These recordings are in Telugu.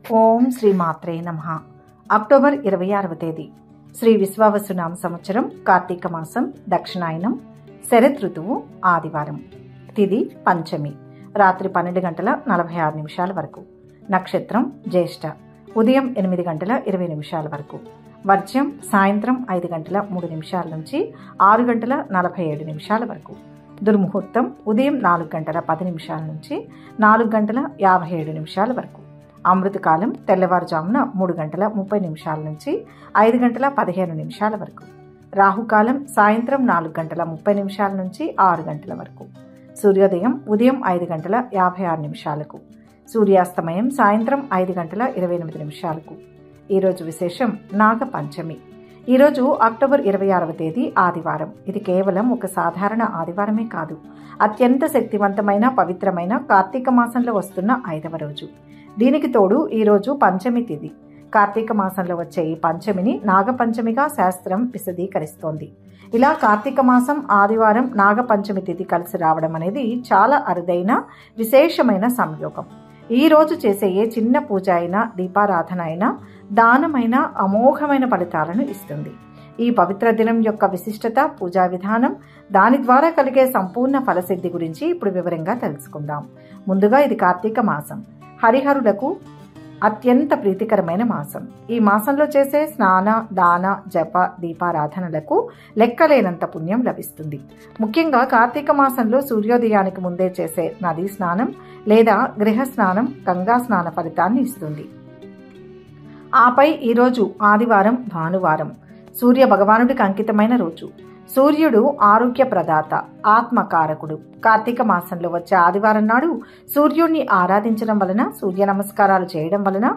ఓం శ్రీ మాత్రే నమః. అక్టోబర్ 26వ తేదీ శ్రీ విశ్వావసునామ సంవత్సరం కార్తీక మాసం దక్షిణాయనం శరత్ ఋతువు ఆదివారం. తిథి పంచమి. రాత్రి 12:46 వరకు. నక్షత్రం జ్యేష్ఠ. ఉదయం 8:20 వరకు. వర్జ్యం సాయంత్రం 5:03 నుంచి 6:47 వరకు. దుర్ముహూర్తం ఉదయం 4:10 నుంచి 4:57 వరకు. అమృతకాలం తెల్లవారుజామున 3:30 నుంచి 5:15 వరకు. రాహుకాలం సాయంత్రం 4:30 నుంచి 6 గంటల వరకు. సూర్యోదయం ఉదయం 5:56. సూర్యాస్తమయం సాయంత్రం 5:28. ఈరోజు విశేషం నాగపంచమి. ఈరోజు అక్టోబర్ 26వ తేదీ ఆదివారం. ఇది కేవలం ఒక సాధారణ ఆదివారమే కాదు, అత్యంత శక్తివంతమైన పవిత్రమైన కార్తీక మాసంలో వస్తున్న 5వ రోజు. దీనికి తోడు ఈరోజు పంచమి తిథి. కార్తీక మాసంలో వచ్చే ఈ పంచమిని నాగపంచమిగా శాస్త్రం విశదీకరిస్తోంది. ఇలా కార్తీక మాసం ఆదివారం నాగపంచమి తిథి కలిసి రావడం అనేది చాలా అరుదైన విశేషమైన సంయోగం. ఈ రోజు చేసే ఏ చిన్న పూజ అయినా, దీపారాధన అయినా, దానమైన అమోఘమైన ఫలితాలను ఇస్తుంది. ఈ పవిత్ర దినం యొక్క విశిష్టత, పూజా విధానం, దాని ద్వారా కలిగే సంపూర్ణ ఫలసిద్ధి గురించి ఇప్పుడు వివరంగా తెలుసుకుందాం. ముందుగా ఇది కార్తీక మాసం. హరిహరులకు అత్యంత ప్రీతికరమైన మాసం. ఈ మాసంలో చేసే స్నాన, దాన, జప, దీపారాధనలకు లెక్కలేనంత పుణ్యం లభిస్తుంది. ముఖ్యంగా కార్తీక మాసంలో సూర్యోదయానికి ముందే చేసే నదీ స్నానం లేదా గృహ స్నానం గంగా స్నాన ఫలితాన్ని ఇస్తుంది. ఆపై ఈరోజు ఆదివారం భానువారం, సూర్య భగవానుడికి అంకితమైన రోజు. సూర్యుడు ఆరోగ్య ప్రదాత, ఆత్మకారకుడు. కార్తీక మాసంలో వచ్చే ఆదివారం నాడు సూర్యుడిని ఆరాధించడం వలన, సూర్య నమస్కారాలు చేయడం వలన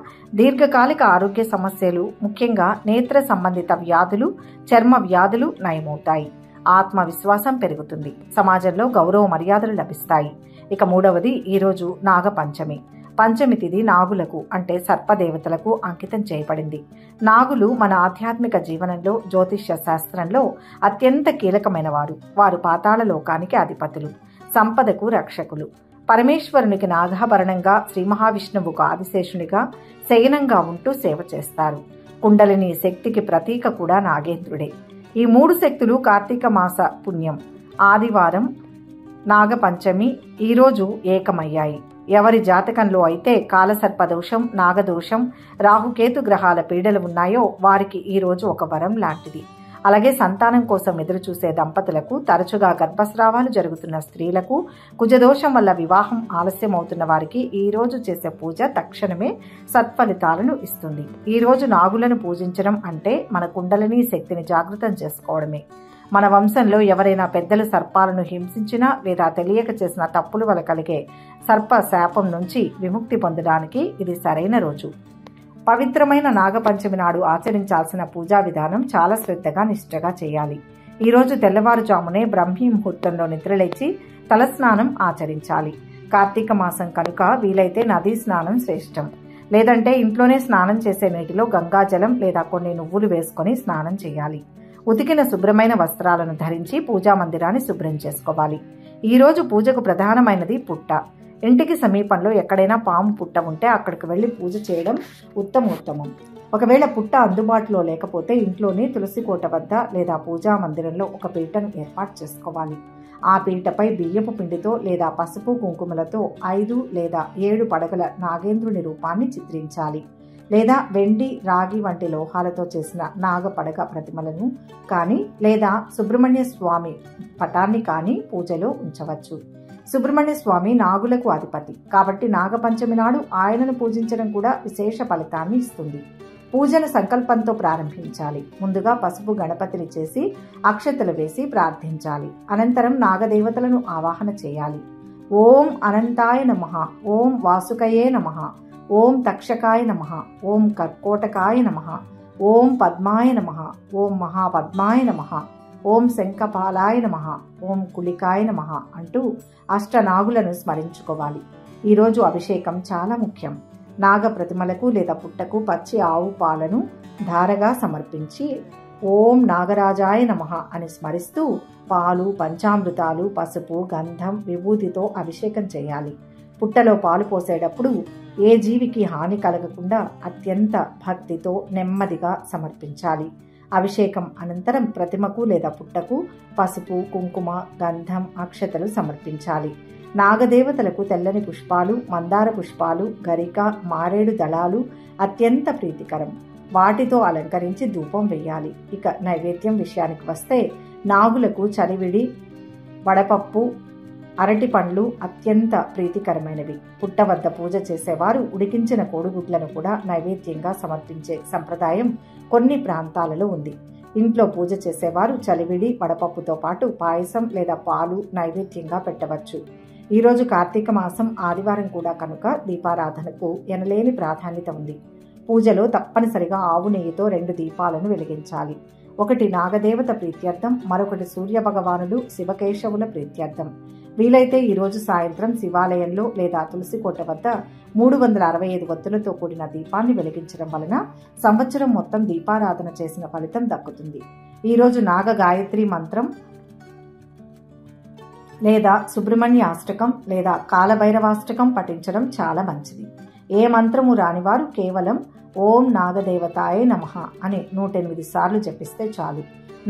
దీర్ఘకాలిక ఆరోగ్య సమస్యలు, ముఖ్యంగా నేత్ర సంబంధిత వ్యాధులు, చర్మ వ్యాధులు నయమవుతాయి. ఆత్మవిశ్వాసం పెరుగుతుంది. సమాజంలో గౌరవ మర్యాదలు లభిస్తాయి. ఇక మూడవది ఈరోజు నాగపంచమి. పంచమి తిథి నాగులకు అంటే సర్పదేవతలకు అంకితం చేయబడింది. నాగులు మన ఆధ్యాత్మిక జీవనంలో, జ్యోతిష్య శాస్త్రంలో అత్యంత కీలకమైన వారు. వారు పాతాళ లోకానికి అధిపతులు, సంపదకు రక్షకులు. పరమేశ్వరునికి నాగాభరణంగా, శ్రీ మహావిష్ణువుకు ఆదిశేషునిగా శయనంగా ఉంటూ సేవ చేస్తారు. కుండలిని శక్తికి ప్రతీక కూడా నాగేంద్రుడే. ఈ 3 శక్తులు కార్తీక మాస పుణ్యం ఆదివారం నాగపంచమి ఈరోజు ఏకమయ్యాయి. ఎవరి జాతకంలో అయితే కాలసర్పదోషం, నాగదోషం, రాహుకేతు గ్రహాల పీడలు ఉన్నాయో వారికి ఈ రోజు ఒక వరం లాంటిది. అలాగే సంతానం కోసం ఎదురుచూసే దంపతులకు, తరచుగా గర్భస్రావాలు జరుగుతున్న స్త్రీలకు, కుజదోషం వల్ల వివాహం ఆలస్యం అవుతున్న వారికి ఈ రోజు చేసే పూజ తక్షణమే సత్ఫలితాలను ఇస్తుంది. ఈ రోజు నాగులను పూజించడం అంటే మన కుండలిని శక్తిని జాగృతం చేసుకోవడమే. మన వంశంలో ఎవరైనా పెద్దలు సర్పాలను హింసించినా లేదా తెలియక చేసిన తప్పుల వల్ల కలిగే సర్ప శాపం నుంచి విముక్తి పొందడానికి ఇది సరైన రోజు. పవిత్రమైన నాగపంచమి నాడు ఆచరించాల్సిన పూజా విధానం చాలా శ్రద్ధగా, నిష్ఠగా చేయాలి. ఈ రోజు తెల్లవారుజామునే బ్రహ్మీ ముహూర్తంలో నిద్రలేచి తలస్నానం ఆచరించాలి. కార్తీక మాసం కనుక వీలైతే నదీ స్నానం శ్రేష్టం. లేదంటే ఇంట్లోనే స్నానం చేసే నీటిలో గంగాజలం లేదా కొన్ని నువ్వులు వేసుకొని స్నానం చేయాలి. ఉతికిన శుభ్రమైన వస్త్రాలను ధరించి పూజా మందిరాన్ని శుభ్రం చేసుకోవాలి. ఈ రోజు పూజకు ప్రధానమైనది పుట్ట. ఇంటికి సమీపంలో ఎక్కడైనా పాము పుట్ట ఉంటే అక్కడికి వెళ్లి పూజ చేయడం ఉత్తమోత్తమం. ఒకవేళ పుట్ట అందుబాటులో లేకపోతే ఇంట్లోనే తులసి కోట వద్ద లేదా పూజా మందిరంలో ఒక పీటను ఏర్పాటు చేసుకోవాలి. ఆ పీటపై బియ్యపు పిండితో లేదా పసుపు కుంకుమలతో 5 లేదా 7 పడగల నాగేంద్రుని రూపాన్ని చిత్రించాలి. లేదా వెండి, రాగి వంటి లోహాలతో చేసిన నాగపడగ ప్రతిమలను కానీ లేదా సుబ్రహ్మణ్య స్వామి పటాన్ని కానీ పూజలో ఉంచవచ్చు. సుబ్రహ్మణ్య స్వామి నాగులకు అధిపతి కాబట్టి నాగపంచమి నాడు ఆయనను పూజించడం కూడా విశేష ఫలితాన్ని ఇస్తుంది. పూజను సంకల్పంతో ప్రారంభించాలి. ముందుగా పసుపు గణపతిని చేసి అక్షతలు వేసి ప్రార్థించాలి. అనంతరం నాగదేవతలను ఆవాహన చేయాలి. ఓం అనంతాయ నమః, ఓం వాసుకయే నమః, ఓం తక్షకాయ నమః, ఓం కర్కోటకాయ నమః, ఓం పద్మాయ నమః, ఓం మహాపద్మాయ నమః, ఓం శంఖపాలాయ నమః, ఓం కుళికాయ నమః అంటూ అష్టనాగులను స్మరించుకోవాలి. ఈరోజు అభిషేకం చాలా ముఖ్యం. నాగ ప్రతిమలకు లేదా పుట్టకు పచ్చి ఆవు పాలను ధారగా సమర్పించి ఓం నాగరాజాయ నమః అని స్మరిస్తూ పాలు, పంచామృతాలు, పసుపు, గంధం, విభూతితో అభిషేకం చేయాలి. పుట్టలో పాలు పోసేటప్పుడు ఏ జీవికి హాని కలగకుండా అత్యంత భక్తితో నెమ్మదిగా సమర్పించాలి. అభిషేకం అనంతరం ప్రతిమకు లేదా పుట్టకు పసుపు, కుంకుమ, గంధం, అక్షతలు సమర్పించాలి. నాగదేవతలకు తెల్లని పుష్పాలు, మందార పుష్పాలు, గరిక, మారేడు దళాలు అత్యంత ప్రీతికరం. వాటితో అలంకరించి ధూపం వేయాలి. ఇక నైవేద్యం విషయానికి వస్తే నాగులకు చలివిడి, వడపప్పు, అరటి పండ్లు అత్యంత ప్రీతికరమైనవి. పుట్ట వద్ద పూజ చేసేవారు ఉడికించిన కోడిగుడ్లను కూడా నైవేద్యంగా సమర్పించే సంప్రదాయం కొన్ని ప్రాంతాలలో ఉంది. ఇంట్లో పూజ చేసేవారు చలివిడి, వడపప్పుతో పాటు పాయసం లేదా పాలు నైవేద్యంగా పెట్టవచ్చు. ఈరోజు కార్తీక మాసం ఆదివారం కూడా కనుక దీపారాధనకు ఎనలేని ప్రాధాన్యత ఉంది. పూజలో తప్పనిసరిగా ఆవు నెయ్యితో 2 దీపాలను వెలిగించాలి. ఒకటి నాగదేవత ప్రీత్యర్థం, మరొకటి సూర్య భగవానుడు, శివకేశవుల ప్రీత్యర్థం. వీలైతే ఈరోజు సాయంత్రం శివాలయంలో లేదా తులసికోట వద్ద 365 వత్తులతో కూడిన దీపాన్ని వెలిగించడం వలన సంవత్సరం మొత్తం దీపారాధన చేసిన ఫలితం దక్కుతుంది. ఈరోజు నాగ గాయత్రి మంత్రం లేదా సుబ్రహ్మణ్య అష్టకం లేదా కాలభైరవాష్టకం పఠించడం చాలా మంచిది. ఏ మంత్రము రానివారు కేవలం ఓం నాగదేవతాయే నమః అని 108 సార్లు జపిస్తే చాలు.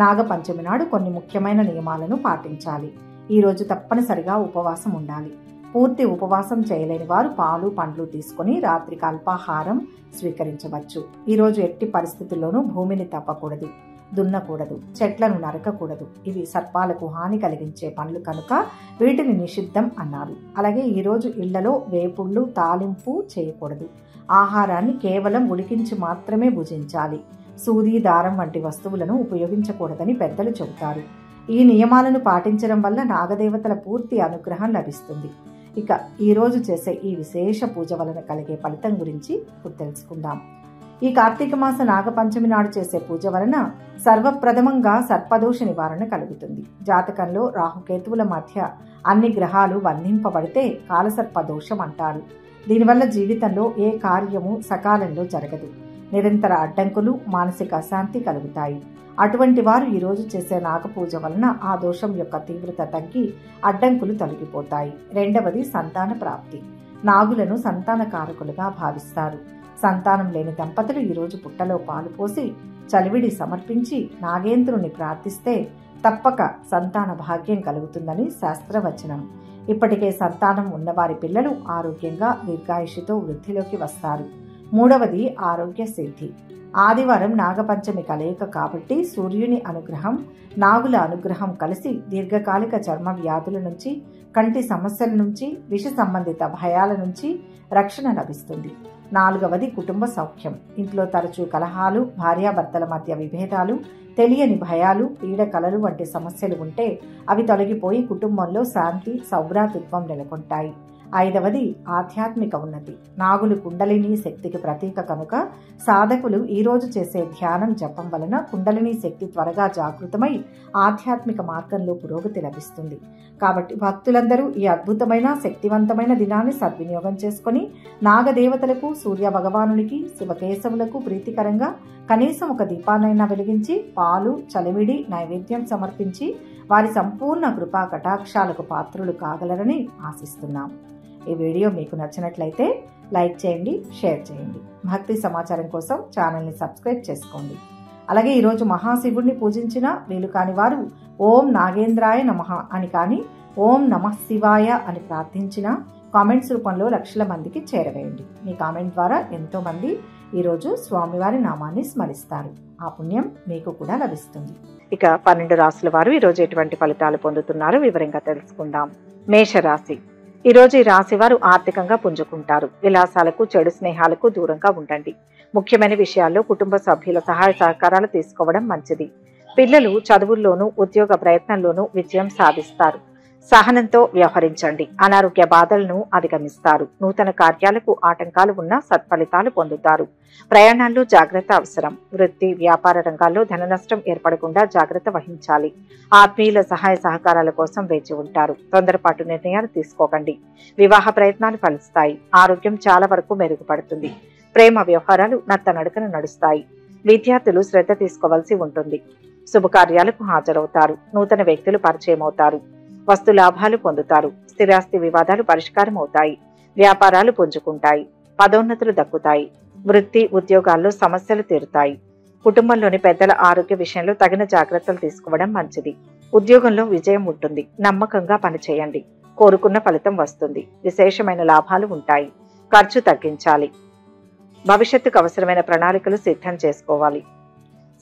నాగపంచమి నాడు కొన్ని ముఖ్యమైన నియమాలను పాటించాలి. ఈరోజు తప్పనిసరిగా ఉపవాసం ఉండాలి. పూర్తి ఉపవాసం చేయలేని వారు పాలు, పండ్లు తీసుకుని రాత్రికి అల్పాహారం స్వీకరించవచ్చు. ఈరోజు ఎట్టి పరిస్థితుల్లోనూ భూమిని తవ్వకూడదు, దున్నకూడదు, చెట్లను నరకకూడదు. ఇవి సర్పాలకు హాని కలిగించే పనులు కనుక వీటిని నిషిద్ధం అన్నారు. అలాగే ఈరోజు ఇళ్లలో వేపుళ్ళు, తాలింపు చేయకూడదు. ఆహారాన్ని కేవలం ఉడికించి మాత్రమే భుజించాలి. సూది, దారం వంటి వస్తువులను ఉపయోగించకూడదని పెద్దలు చెబుతారు. ఈ నియమాలను పాటించడం వల్ల నాగదేవతల పూర్తి అనుగ్రహం లభిస్తుంది. ఇక ఈరోజు చేసే ఈ విశేష పూజ వలన కలిగే ఫలితం గురించి ఇప్పుడు తెలుసుకుందాం. ఈ కార్తీక మాస నాగపంచమి నాడు చేసే పూజ వలన సర్వప్రథమంగా సర్పదోష నివారణ కలుగుతుంది. జాతకంలో రాహుకేతువుల మధ్య అన్ని గ్రహాలు బంధింపబడితే కాలసర్పదోషం అంటారు. దీనివల్ల జీవితంలో ఏ కార్యము సకాలంలో జరగదు. నిరంతర అడ్డంకులు, మానసిక అశాంతి కలుగుతాయి. అటువంటి వారు ఈరోజు చేసే నాగపూజ వలన ఆ దోషం యొక్క తీవ్రత తగ్గి అడ్డంకులు తొలగిపోతాయి. రెండవది సంతాన ప్రాప్తి. నాగులను సంతాన కారకులుగా భావిస్తారు. సంతానం లేని దంపతులు ఈరోజు పుట్టలో పాలు పోసి చలివిడి సమర్పించి నాగేంద్రుని ప్రార్థిస్తే తప్పక సంతాన భాగ్యం కలుగుతుందని శాస్త్రవచనం. ఇప్పటికే సంతానం ఉన్నవారి పిల్లలు ఆరోగ్యంగా దీర్ఘాయుషుతో వృద్ధిలోకి వస్తారు. మూడవది ఆరోగ్య సిద్ధి. ఆదివారం నాగపంచమి కలయిక కాబట్టి సూర్యుని అనుగ్రహం, నాగుల అనుగ్రహం కలిసి దీర్ఘకాలిక చర్మ వ్యాధుల నుంచి, కంటి సమస్యల నుంచి, విష సంబంధిత భయాల నుంచి రక్షణ లభిస్తుంది. నాలుగవది కుటుంబ సౌఖ్యం. ఇంట్లో తరచూ కలహాలు, భార్యాభర్తల మధ్య విభేదాలు, తెలియని భయాలు, పీడ కలలు వంటి సమస్యలు ఉంటే అవి తొలగిపోయి కుటుంబంలో శాంతి, సౌభ్రాతృత్వం నెలకొంటాయి. ఐదవది ఆధ్యాత్మిక ఉన్నతి. నాగులు కుండలిని శక్తికి ప్రతీక కనుక సాధకులు ఈరోజు చేసే ధ్యానం, జపం వలన కుండలిని శక్తి త్వరగా జాగృతమై ఆధ్యాత్మిక మార్గంలో పురోగతి లభిస్తుంది. కాబట్టి భక్తులందరూ ఈ అద్భుతమైన శక్తివంతమైన దినాన్ని సద్వినియోగం చేసుకుని నాగదేవతలకు, సూర్య భగవానునికి, శివకేశవులకు ప్రీతికరంగా కనీసం ఒక దీపాన్నైనా వెలిగించి పాలు, చలివిడి నైవేద్యం సమర్పించి వారి సంపూర్ణ కృపా కటాక్షాలకు పాత్రులు కాగలరని ఆశిస్తున్నాం. ఈ వీడియో మీకు నచ్చినట్లయితే లైక్ చేయండి, షేర్ చేయండి. భక్తి సమాచారం కోసం ఛానల్ని సబ్స్క్రైబ్ చేసుకోండి. అలాగే ఈరోజు మహాశివుడిని పూజించిన వీలు కాని వారు ఓం నాగేంద్రాయ నమః అని కానీ, ఓం నమః శివాయ అని ప్రార్థించిన కామెంట్స్ రూపంలో లక్షల మందికి చేరవేయండి. మీ కామెంట్ ద్వారా ఎంతో మంది ఈరోజు స్వామివారి నామాన్ని స్మరిస్తారు. ఆ పుణ్యం మీకు కూడా లభిస్తుంది. ఇక 12 రాశుల వారు ఈరోజు ఎటువంటి ఫలితాలు పొందుతున్నారో వివరంగా తెలుసుకుందాం. మేషరాశి. ఈరోజు ఈ రాశి వారు ఆర్థికంగా పుంజుకుంటారు. విలాసాలకు, చెడు స్నేహాలకు దూరంగా ఉండండి. ముఖ్యమైన విషయాల్లో కుటుంబ సభ్యుల సహాయ సహకారాలు తీసుకోవడం మంచిది. పిల్లలు చదువుల్లోనూ, ఉద్యోగ ప్రయత్నంలోనూ విజయం సాధిస్తారు. సహనంతో వ్యవహరించండి. అనారోగ్య బాధలను అధిగమిస్తారు. నూతన కార్యాలకు ఆటంకాలు ఉన్నా సత్ఫలితాలు పొందుతారు. ప్రయాణాల్లో జాగ్రత్త అవసరం. వృత్తి, వ్యాపార రంగాల్లో ధన నష్టం ఏర్పడకుండా జాగ్రత్త వహించాలి. ఆత్మీయుల సహాయ సహకారాల కోసం వేచి ఉంటారు. తొందరపాటు నిర్ణయాలు తీసుకోకండి. వివాహ ప్రయత్నాలు ఫలిస్తాయి. ఆరోగ్యం చాలా వరకు మెరుగుపడుతుంది. ప్రేమ వ్యవహారాలు నత్తనడకన నడుస్తాయి. విద్యార్థులు శ్రద్ధ తీసుకోవాల్సి ఉంటుంది. శుభకార్యాలకు హాజరవుతారు. నూతన వ్యక్తులు పరిచయం అవుతారు. వస్తు లాభాలు పొందుతారు. స్థిరాస్తి వివాదాలు పరిష్కారం అవుతాయి. వ్యాపారాలు పుంజుకుంటాయి. పదోన్నతులు దక్కుతాయి. వృత్తి ఉద్యోగాల్లో సమస్యలు తీరుతాయి. కుటుంబంలోని పెద్దల ఆరోగ్య విషయంలో తగిన జాగ్రత్తలు తీసుకోవడం మంచిది. ఉద్యోగంలో విజయం ఉంటుంది. నమ్మకంగా పనిచేయండి. కోరుకున్న ఫలితం వస్తుంది. విశేషమైన లాభాలు ఉంటాయి. ఖర్చు తగ్గించాలి. భవిష్యత్తుకు అవసరమైన ప్రణాళికలు సిద్ధం చేసుకోవాలి.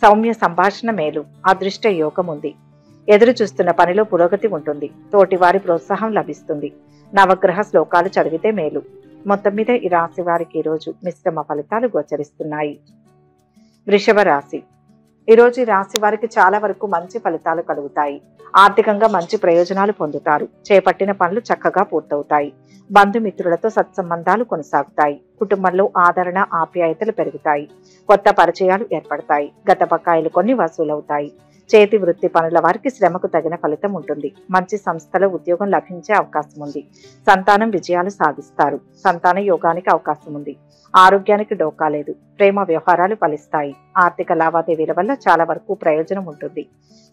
సౌమ్య సంభాషణ మేలు. అదృష్ట యోగం ఉంది. ఎదురు చూస్తున్న పనిలో పురోగతి ఉంటుంది. తోటివారి ప్రోత్సాహం లభిస్తుంది. నవగ్రహ శ్లోకాలు చదివితే మేలు. మొత్తం మీద ఈ రాశి వారికి ఈరోజు మిశ్రమ ఫలితాలు గోచరిస్తున్నాయి. వృషభ రాశి. ఈరోజు ఈ రాశి వారికి చాలా వరకు మంచి ఫలితాలు కలుగుతాయి. ఆర్థికంగా మంచి ప్రయోజనాలు పొందుతారు. చేపట్టిన పనులు చక్కగా పూర్తవుతాయి. బంధుమిత్రులతో సత్సంబంధాలు కొనసాగుతాయి. కుటుంబంలో ఆదరణ ఆప్యాయతలు పెరుగుతాయి. కొత్త పరిచయాలు ఏర్పడతాయి. గత బకాయిలు కొన్ని వసూలవుతాయి. చేతి వృత్తి పనుల వారికి శ్రమకు తగిన ఫలితం ఉంటుంది. మంచి సంస్థలో ఉద్యోగం లభించే అవకాశం ఉంది. సంతానం విజయాలు సాధిస్తారు. సంతాన యోగానికి అవకాశం ఉంది. ఆరోగ్యానికి డోకా లేదు. ప్రేమ వ్యవహారాలు ఫలిస్తాయి. ఆర్థిక లావాదేవీల వల్ల చాలా వరకు ప్రయోజనం ఉంటుంది.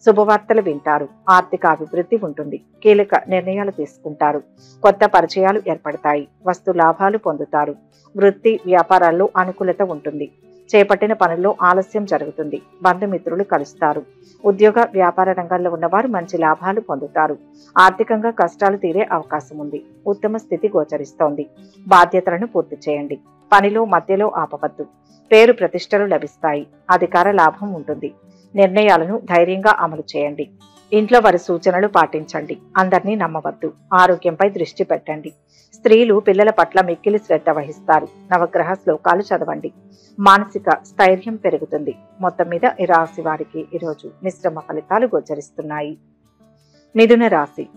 శుభవార్తలు వింటారు. ఆర్థిక అభివృద్ధి ఉంటుంది. కీలక నిర్ణయాలు తీసుకుంటారు. కొత్త పరిచయాలు ఏర్పడతాయి. వస్తు లాభాలు పొందుతారు. వృత్తి వ్యాపారాల్లో అనుకూలత ఉంటుంది. చేపట్టిన పనుల్లో ఆలస్యం జరుగుతుంది. బంధుమిత్రులు కలుస్తారు. ఉద్యోగ వ్యాపార రంగాల్లో ఉన్నవారు మంచి లాభాలు పొందుతారు. ఆర్థికంగా కష్టాలు తీరే అవకాశం ఉంది. ఉత్తమ స్థితి గోచరిస్తోంది. బాధ్యతలను పూర్తి చేయండి. పనిలో మధ్యలో ఆపవద్దు. పేరు ప్రతిష్టలు లభిస్తాయి. అధికార లాభం ఉంటుంది. నిర్ణయాలను ధైర్యంగా అమలు చేయండి. ఇంట్లో వారి సూచనలు పాటించండి. అందరినీ నమ్మవద్దు. ఆరోగ్యంపై దృష్టి పెట్టండి. స్త్రీలు పిల్లల పట్ల మిక్కిలి శ్రద్ధ వహిస్తారు. నవగ్రహ శ్లోకాలు చదవండి. మానసిక స్థైర్యం పెరుగుతుంది. మొత్తం మీద ఈ రాశి వారికి ఈరోజు మిశ్రమ ఫలితాలు గోచరిస్తున్నాయి. మిథున రాశి.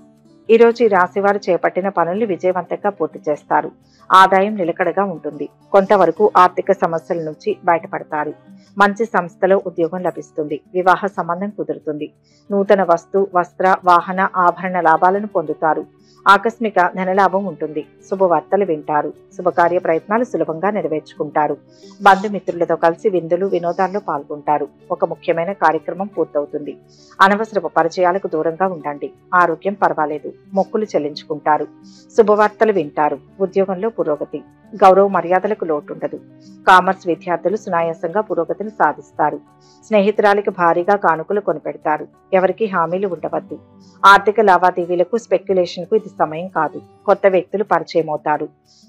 ఈరోజు ఈ రాశి వారు చేపట్టిన పనుల్ని విజయవంతంగా పూర్తి చేస్తారు. ఆదాయం నిలకడగా ఉంటుంది. కొంతవరకు ఆర్థిక సమస్యల నుంచి బయటపడతారు. మంచి సంస్థలో ఉద్యోగం లభిస్తుంది. వివాహ సంబంధం కుదురుతుంది. నూతన వస్తు వస్త్ర వాహన ఆభరణ లాభాలను పొందుతారు. ఆకస్మిక ధనలాభం ఉంటుంది. శుభవార్తలు వింటారు. శుభకార్య ప్రయత్నాలు సులభంగా నెరవేర్చుకుంటారు. బంధుమిత్రులతో కలిసి విందులు వినోదాల్లో పాల్గొంటారు. ఒక ముఖ్యమైన కార్యక్రమం పూర్తవుతుంది. అనవసరపు పరిచయాలకు దూరంగా ఉండండి. ఆరోగ్యం పర్వాలేదు. మొక్కులు చెల్లించుకుంటారు. శుభవార్తలు వింటారు. ఉద్యోగంలో పురోగతి. గౌరవ మర్యాదలకు లోటుండదు. కామర్స్ విద్యార్థులు సునాయాసంగా పురోగతిని సాధిస్తారు. స్నేహితురాలికి భారీగా కానుకలు కొనిపెడతారు. ఎవరికి హామీలు ఉండవద్దు. ఆర్థిక లావాదేవీలకు స్పెక్యులేషన్ కు ఇది సమయం కాదు. కొత్త వ్యక్తులు పరిచయం అవుతారు.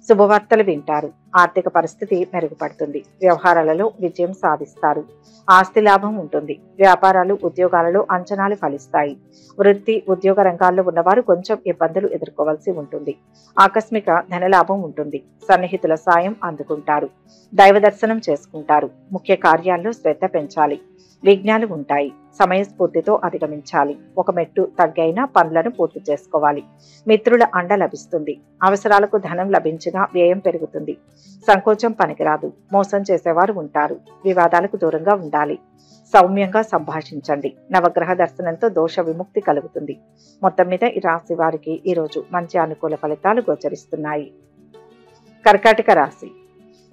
శుభవార్తలు వింటారు. ఆర్థిక పరిస్థితి మెరుగుపడుతుంది. వ్యవహారాలలో విజయం సాధిస్తారు. ఆస్తి లాభం ఉంటుంది. వ్యాపారాలు ఉద్యోగాలలో అంచనాలు ఫలిస్తాయి. వృత్తి ఉద్యోగ రంగాల్లో ఉన్నవారు కొంచెం ఇబ్బందులు ఎదుర్కోవాల్సి ఉంటుంది. ఆకస్మిక ధనలాభం ఉంటుంది. సన్నిహితుల సాయం అందుకుంటారు. దైవ దర్శనం చేసుకుంటారు. ముఖ్య కార్యాల్లో శ్రద్ధ పెంచాలి. విఘ్నాలు ఉంటాయి. సమయస్ఫూర్తితో అధిగమించాలి. ఒక మెట్టు తగ్గైనా పనులను పూర్తి చేసుకోవాలి. మిత్రుల అండ లభిస్తుంది. అవసరాలకు ధనం లభించినా వ్యయం పెరుగుతుంది. సంకోచం పనికిరాదు. మోసం చేసేవారు ఉంటారు. వివాదాలకు దూరంగా ఉండాలి. సౌమ్యంగా సంభాషించండి. నవగ్రహ దర్శనంతో దోష విముక్తి కలుగుతుంది. మొత్తం మీద ఈ రాశి వారికి ఈరోజు మంచి అనుకూల ఫలితాలు గోచరిస్తున్నాయి. కర్కాటక రాశి.